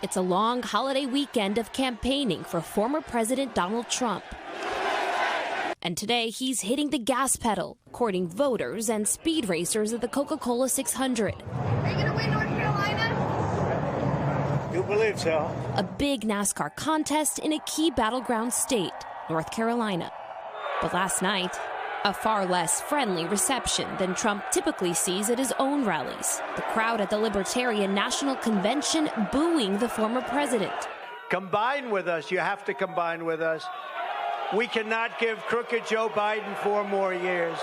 It's a long holiday weekend of campaigning for former President Donald Trump. And today, he's hitting the gas pedal, courting voters and speed racers at the Coca-Cola 600. Are you going to win North Carolina? You believe so? A big NASCAR contest in a key battleground state, North Carolina. But last night, a far less friendly reception than Trump typically sees at his own rallies. The crowd at the Libertarian National Convention booing the former president. Combine with us. You have to combine with us. We cannot give crooked Joe Biden 4 more years.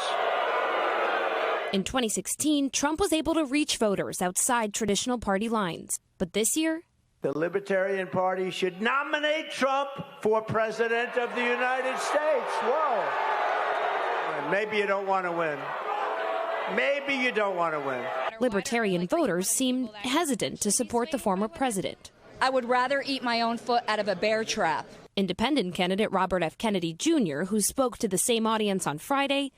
In 2016, Trump was able to reach voters outside traditional party lines. But this year, the Libertarian Party should nominate Trump for President of the United States. Whoa. Maybe you don't want to win. Maybe you don't want to win. Libertarian voters seem hesitant to support the former president. I would rather eat my own foot out of a bear trap. Independent candidate Robert F. Kennedy Jr., who spoke to the same audience on Friday,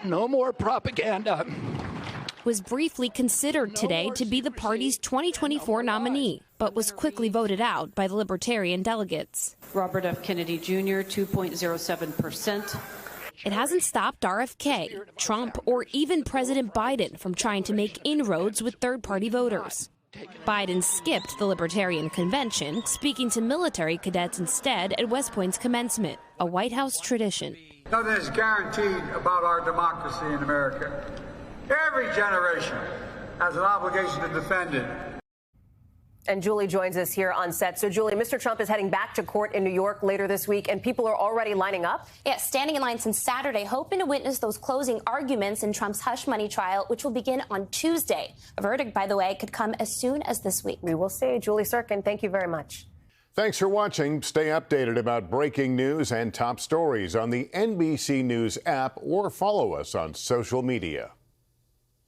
no more propaganda, was briefly considered today to be the party's 2024 nominee, but was quickly voted out by the Libertarian delegates. Robert F. Kennedy Jr., 2.07%. It hasn't stopped RFK, Trump, or even President Biden from trying to make inroads with third-party voters. Biden skipped the Libertarian Convention, speaking to military cadets instead at West Point's commencement, a White House tradition. Nothing is guaranteed about our democracy in America. Every generation has an obligation to defend it. And Julie joins us here on set. So, Julie, Mr. Trump is heading back to court in New York later this week, and people are already lining up? Yeah, standing in line since Saturday, hoping to witness those closing arguments in Trump's hush money trial, which will begin on Tuesday. A verdict, by the way, could come as soon as this week. We will see. Julie Tsirkin, thank you very much. Thanks for watching. Stay updated about breaking news and top stories on the NBC News app or follow us on social media.